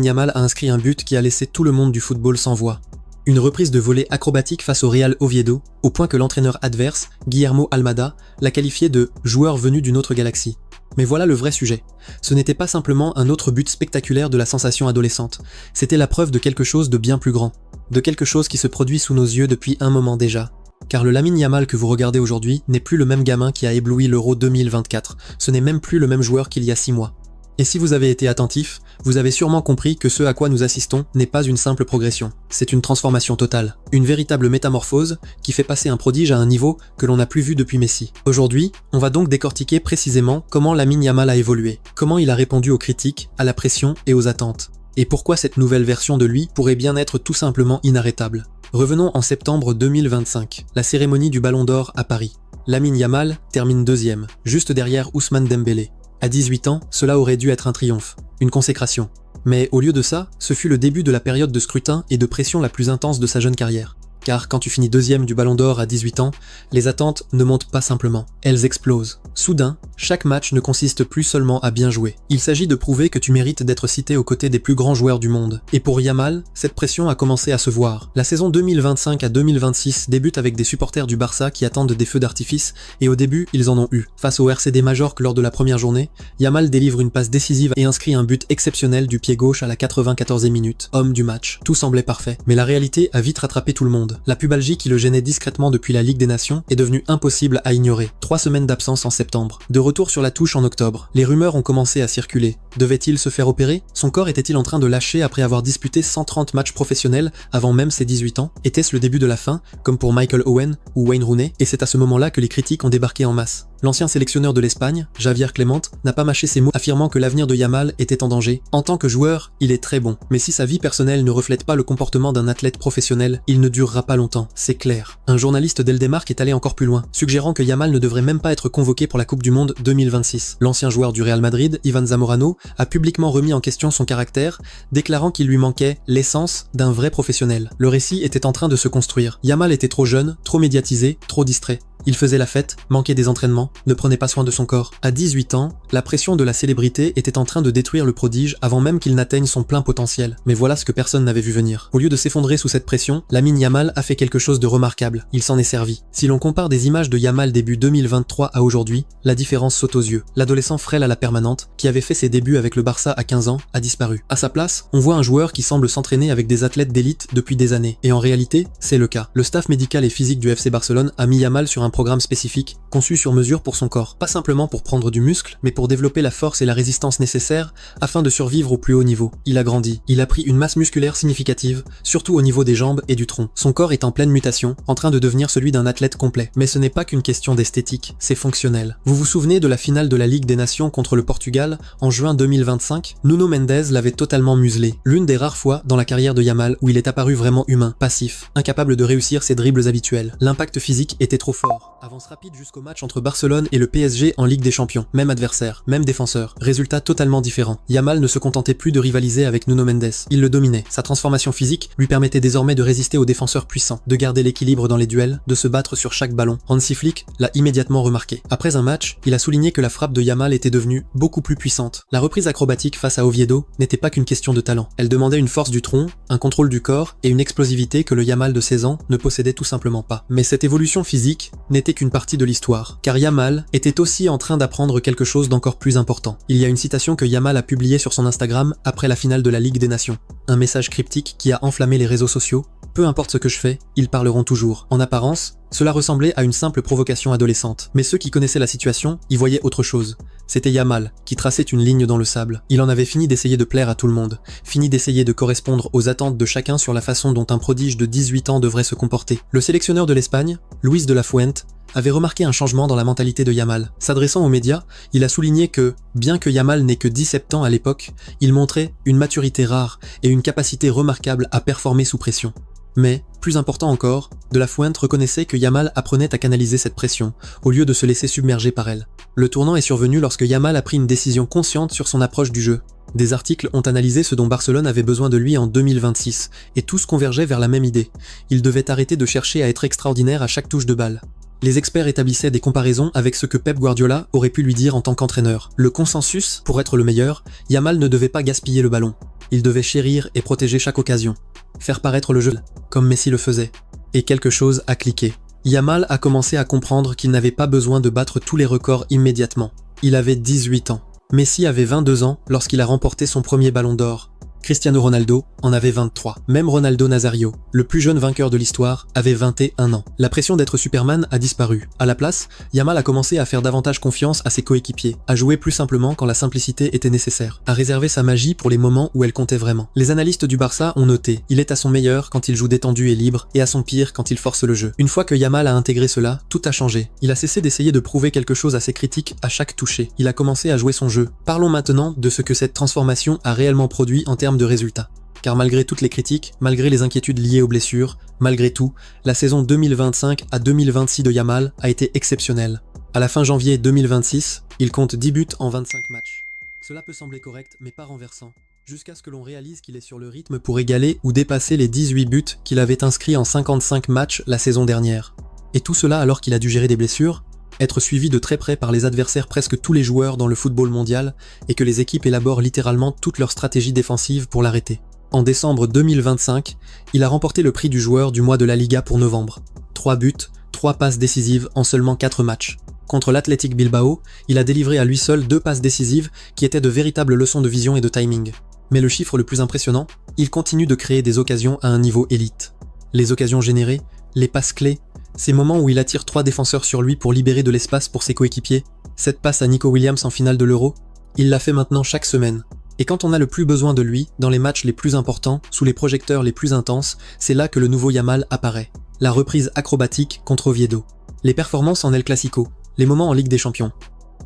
Yamal a inscrit un but qui a laissé tout le monde du football sans voix. Une reprise de volée acrobatique face au Real Oviedo, au point que l'entraîneur adverse, Guillermo Almada, l'a qualifié de « joueur venu d'une autre galaxie ». Mais voilà le vrai sujet. Ce n'était pas simplement un autre but spectaculaire de la sensation adolescente, c'était la preuve de quelque chose de bien plus grand, de quelque chose qui se produit sous nos yeux depuis un moment déjà. Car le Lamine Yamal que vous regardez aujourd'hui n'est plus le même gamin qui a ébloui l'Euro 2024, ce n'est même plus le même joueur qu'il y a 6 mois. Et si vous avez été attentif, vous avez sûrement compris que ce à quoi nous assistons n'est pas une simple progression, c'est une transformation totale, une véritable métamorphose qui fait passer un prodige à un niveau que l'on n'a plus vu depuis Messi. Aujourd'hui, on va donc décortiquer précisément comment Lamine Yamal a évolué, comment il a répondu aux critiques, à la pression et aux attentes, et pourquoi cette nouvelle version de lui pourrait bien être tout simplement inarrêtable. Revenons en septembre 2025, la cérémonie du Ballon d'Or à Paris. Lamine Yamal termine deuxième, juste derrière Ousmane Dembélé. À 18 ans, cela aurait dû être un triomphe, une consécration. Mais au lieu de ça, ce fut le début de la période de scrutin et de pression la plus intense de sa jeune carrière. Car quand tu finis deuxième du Ballon d'Or à 18 ans, les attentes ne montent pas simplement, elles explosent. Soudain, chaque match ne consiste plus seulement à bien jouer. Il s'agit de prouver que tu mérites d'être cité aux côtés des plus grands joueurs du monde. Et pour Yamal, cette pression a commencé à se voir. La saison 2025 à 2026 débute avec des supporters du Barça qui attendent des feux d'artifice, et au début, ils en ont eu. Face au RCD Majorque lors de la première journée, Yamal délivre une passe décisive et inscrit un but exceptionnel du pied gauche à la 94e minute, homme du match. Tout semblait parfait, mais la réalité a vite rattrapé tout le monde. La pubalgie qui le gênait discrètement depuis la Ligue des Nations est devenue impossible à ignorer. 3 semaines d'absence en septembre. De retour sur la touche en octobre. Les rumeurs ont commencé à circuler. Devait-il se faire opérer? Son corps était-il en train de lâcher après avoir disputé 130 matchs professionnels avant même ses 18 ans? Était-ce le début de la fin, comme pour Michael Owen ou Wayne Rooney? Et c'est à ce moment-là que les critiques ont débarqué en masse. L'ancien sélectionneur de l'Espagne, Javier Clement, n'a pas mâché ses mots, affirmant que l'avenir de Yamal était en danger. En tant que joueur, il est très bon, mais si sa vie personnelle ne reflète pas le comportement d'un athlète professionnel, il ne durera pas longtemps, c'est clair. Un journaliste d'Eldemark est allé encore plus loin, suggérant que Yamal ne devrait même pas être convoqué pour la Coupe du Monde 2026. L'ancien joueur du Real Madrid, Ivan Zamorano, a publiquement remis en question son caractère, déclarant qu'il lui manquait l'essence d'un vrai professionnel. Le récit était en train de se construire. Yamal était trop jeune, trop médiatisé, trop distrait. Il faisait la fête, manquait des entraînements, ne prenait pas soin de son corps. À 18 ans, la pression de la célébrité était en train de détruire le prodige avant même qu'il n'atteigne son plein potentiel. Mais voilà ce que personne n'avait vu venir. Au lieu de s'effondrer sous cette pression, Lamine Yamal a fait quelque chose de remarquable. Il s'en est servi. Si l'on compare des images de Yamal début 2023 à aujourd'hui, la différence saute aux yeux. L'adolescent frêle à la permanente, qui avait fait ses débuts avec le Barça à 15 ans, a disparu. À sa place, on voit un joueur qui semble s'entraîner avec des athlètes d'élite depuis des années. Et en réalité, c'est le cas. Le staff médical et physique du FC Barcelone a mis Yamal sur un programme spécifique, conçu sur mesure pour son corps. Pas simplement pour prendre du muscle, mais pour développer la force et la résistance nécessaires afin de survivre au plus haut niveau. Il a grandi, il a pris une masse musculaire significative, surtout au niveau des jambes et du tronc. Son corps est en pleine mutation, en train de devenir celui d'un athlète complet. Mais ce n'est pas qu'une question d'esthétique, c'est fonctionnel. Vous vous souvenez de la finale de la Ligue des Nations contre le Portugal en juin 2025? Nuno Mendes l'avait totalement muselé. L'une des rares fois dans la carrière de Yamal où il est apparu vraiment humain, passif, incapable de réussir ses dribbles habituels. L'impact physique était trop fort. Avance rapide jusqu'au match entre Barcelone et le PSG en Ligue des Champions. Même adversaire, même défenseur. Résultat totalement différent. Yamal ne se contentait plus de rivaliser avec Nuno Mendes. Il le dominait. Sa transformation physique lui permettait désormais de résister aux défenseurs puissants, de garder l'équilibre dans les duels, de se battre sur chaque ballon. Hansi Flick l'a immédiatement remarqué. Après un match, il a souligné que la frappe de Yamal était devenue beaucoup plus puissante. La reprise acrobatique face à Oviedo n'était pas qu'une question de talent. Elle demandait une force du tronc, un contrôle du corps et une explosivité que le Yamal de 16 ans ne possédait tout simplement pas. Mais cette évolution physique n'était qu'une partie de l'histoire, car Yamal était aussi en train d'apprendre quelque chose d'encore plus important. Il y a une citation que Yamal a publiée sur son Instagram après la finale de la Ligue des Nations. Un message cryptique qui a enflammé les réseaux sociaux. Peu importe ce que je fais, ils parleront toujours. En apparence, cela ressemblait à une simple provocation adolescente. Mais ceux qui connaissaient la situation y voyaient autre chose. C'était Yamal, qui traçait une ligne dans le sable. Il en avait fini d'essayer de plaire à tout le monde, fini d'essayer de correspondre aux attentes de chacun sur la façon dont un prodige de 18 ans devrait se comporter. Le sélectionneur de l'Espagne, Luis de la Fuente, avait remarqué un changement dans la mentalité de Yamal. S'adressant aux médias, il a souligné que, bien que Yamal n'ait que 17 ans à l'époque, il montrait une maturité rare et une capacité remarquable à performer sous pression. Mais, plus important encore, De la Fuente reconnaissait que Yamal apprenait à canaliser cette pression, au lieu de se laisser submerger par elle. Le tournant est survenu lorsque Yamal a pris une décision consciente sur son approche du jeu. Des articles ont analysé ce dont Barcelone avait besoin de lui en 2026, et tous convergeaient vers la même idée. Il devait arrêter de chercher à être extraordinaire à chaque touche de balle. Les experts établissaient des comparaisons avec ce que Pep Guardiola aurait pu lui dire en tant qu'entraîneur. Le consensus, pour être le meilleur, Yamal ne devait pas gaspiller le ballon. Il devait chérir et protéger chaque occasion. Faire paraître le jeu, comme Messi le faisait. Et quelque chose a cliqué. Yamal a commencé à comprendre qu'il n'avait pas besoin de battre tous les records immédiatement. Il avait 18 ans. Messi avait 22 ans lorsqu'il a remporté son premier ballon d'or. Cristiano Ronaldo en avait 23. Même Ronaldo Nazario, le plus jeune vainqueur de l'histoire, avait 21 ans. La pression d'être Superman a disparu. À la place, Yamal a commencé à faire davantage confiance à ses coéquipiers, à jouer plus simplement quand la simplicité était nécessaire, à réserver sa magie pour les moments où elle comptait vraiment. Les analystes du Barça ont noté, il est à son meilleur quand il joue détendu et libre, et à son pire quand il force le jeu. Une fois que Yamal a intégré cela, tout a changé. Il a cessé d'essayer de prouver quelque chose à ses critiques à chaque toucher. Il a commencé à jouer son jeu. Parlons maintenant de ce que cette transformation a réellement produit en termes de résultats. Car malgré toutes les critiques, malgré les inquiétudes liées aux blessures, malgré tout, la saison 2025 à 2026 de Yamal a été exceptionnelle. À la fin janvier 2026, il compte 10 buts en 25 matchs. Cela peut sembler correct, mais pas renversant, jusqu'à ce que l'on réalise qu'il est sur le rythme pour égaler ou dépasser les 18 buts qu'il avait inscrits en 55 matchs la saison dernière. Et tout cela alors qu'il a dû gérer des blessures, être suivi de très près par les adversaires presque tous les joueurs dans le football mondial et que les équipes élaborent littéralement toute leur stratégie défensive pour l'arrêter. En décembre 2025, il a remporté le prix du joueur du mois de la Liga pour novembre. 3 buts, 3 passes décisives en seulement 4 matchs. Contre l'Athletic Bilbao, il a délivré à lui seul 2 passes décisives qui étaient de véritables leçons de vision et de timing. Mais le chiffre le plus impressionnant, il continue de créer des occasions à un niveau élite. Les occasions générées, les passes clés, ces moments où il attire 3 défenseurs sur lui pour libérer de l'espace pour ses coéquipiers, cette passe à Nico Williams en finale de l'Euro, il la fait maintenant chaque semaine. Et quand on a le plus besoin de lui, dans les matchs les plus importants, sous les projecteurs les plus intenses, c'est là que le nouveau Yamal apparaît. La reprise acrobatique contre Oviedo. Les performances en El Clasico, les moments en Ligue des Champions.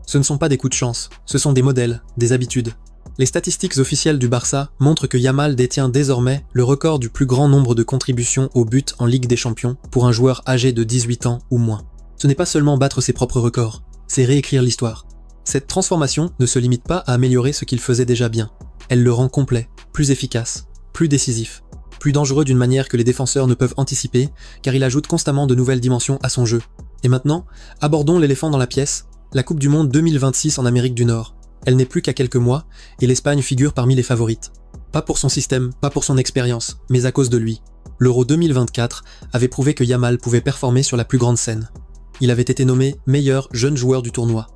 Ce ne sont pas des coups de chance, ce sont des modèles, des habitudes. Les statistiques officielles du Barça montrent que Yamal détient désormais le record du plus grand nombre de contributions au but en Ligue des Champions pour un joueur âgé de 18 ans ou moins. Ce n'est pas seulement battre ses propres records, c'est réécrire l'histoire. Cette transformation ne se limite pas à améliorer ce qu'il faisait déjà bien. Elle le rend complet, plus efficace, plus décisif, plus dangereux d'une manière que les défenseurs ne peuvent anticiper, car il ajoute constamment de nouvelles dimensions à son jeu. Et maintenant, abordons l'éléphant dans la pièce, la Coupe du Monde 2026 en Amérique du Nord. Elle n'est plus qu'à quelques mois, et l'Espagne figure parmi les favorites. Pas pour son système, pas pour son expérience, mais à cause de lui. L'Euro 2024 avait prouvé que Yamal pouvait performer sur la plus grande scène. Il avait été nommé meilleur jeune joueur du tournoi.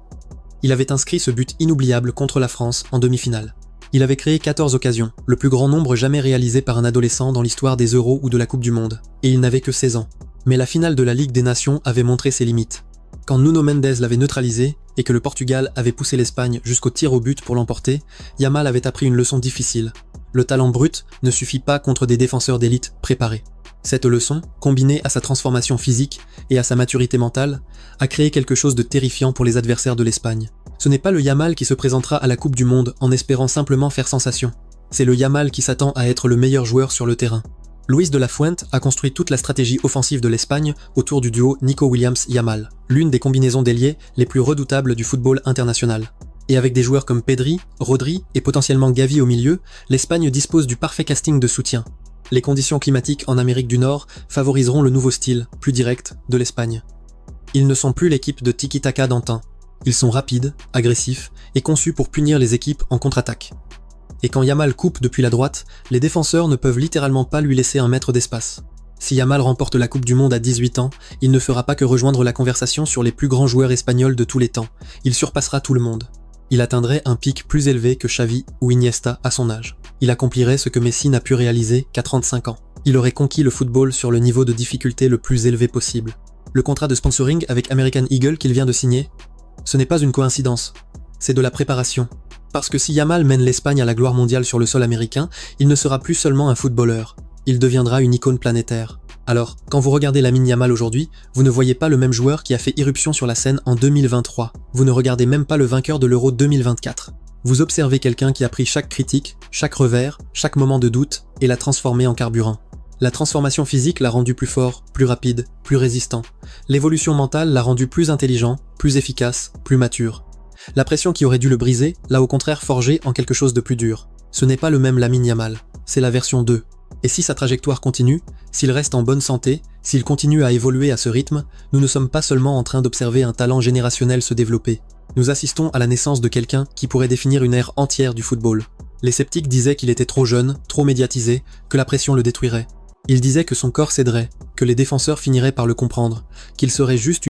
Il avait inscrit ce but inoubliable contre la France en demi-finale. Il avait créé 14 occasions, le plus grand nombre jamais réalisé par un adolescent dans l'histoire des Euros ou de la Coupe du Monde, et il n'avait que 16 ans. Mais la finale de la Ligue des Nations avait montré ses limites. Quand Nuno Mendes l'avait neutralisé, et que le Portugal avait poussé l'Espagne jusqu'au tir au but pour l'emporter, Yamal avait appris une leçon difficile. Le talent brut ne suffit pas contre des défenseurs d'élite préparés. Cette leçon, combinée à sa transformation physique et à sa maturité mentale, a créé quelque chose de terrifiant pour les adversaires de l'Espagne. Ce n'est pas le Yamal qui se présentera à la Coupe du Monde en espérant simplement faire sensation. C'est le Yamal qui s'attend à être le meilleur joueur sur le terrain. Luis de la Fuente a construit toute la stratégie offensive de l'Espagne autour du duo Nico Williams-Yamal, l'une des combinaisons d'ailiers les plus redoutables du football international. Et avec des joueurs comme Pedri, Rodri et potentiellement Gavi au milieu, l'Espagne dispose du parfait casting de soutien. Les conditions climatiques en Amérique du Nord favoriseront le nouveau style, plus direct, de l'Espagne. Ils ne sont plus l'équipe de tiki-taka d'antan. Ils sont rapides, agressifs et conçus pour punir les équipes en contre-attaque. Et quand Yamal coupe depuis la droite, les défenseurs ne peuvent littéralement pas lui laisser un mètre d'espace. Si Yamal remporte la Coupe du Monde à 18 ans, il ne fera pas que rejoindre la conversation sur les plus grands joueurs espagnols de tous les temps. Il surpassera tout le monde. Il atteindrait un pic plus élevé que Xavi ou Iniesta à son âge. Il accomplirait ce que Messi n'a pu réaliser qu'à 35 ans. Il aurait conquis le football sur le niveau de difficulté le plus élevé possible. Le contrat de sponsoring avec American Eagle qu'il vient de signer, ce n'est pas une coïncidence, c'est de la préparation. Parce que si Yamal mène l'Espagne à la gloire mondiale sur le sol américain, il ne sera plus seulement un footballeur, il deviendra une icône planétaire. Alors, quand vous regardez Lamine Yamal aujourd'hui, vous ne voyez pas le même joueur qui a fait irruption sur la scène en 2023. Vous ne regardez même pas le vainqueur de l'Euro 2024. Vous observez quelqu'un qui a pris chaque critique, chaque revers, chaque moment de doute et l'a transformé en carburant. La transformation physique l'a rendu plus fort, plus rapide, plus résistant. L'évolution mentale l'a rendu plus intelligent, plus efficace, plus mature. La pression qui aurait dû le briser l'a au contraire forgé en quelque chose de plus dur. Ce n'est pas le même Lamine Yamal, c'est la version 2. Et si sa trajectoire continue, s'il reste en bonne santé, S'il continue à évoluer à ce rythme, nous ne sommes pas seulement en train d'observer un talent générationnel se développer. Nous assistons à la naissance de quelqu'un qui pourrait définir une ère entière du football. Les sceptiques disaient qu'il était trop jeune, trop médiatisé, que la pression le détruirait. Ils disaient que son corps céderait, que les défenseurs finiraient par le comprendre, qu'il serait juste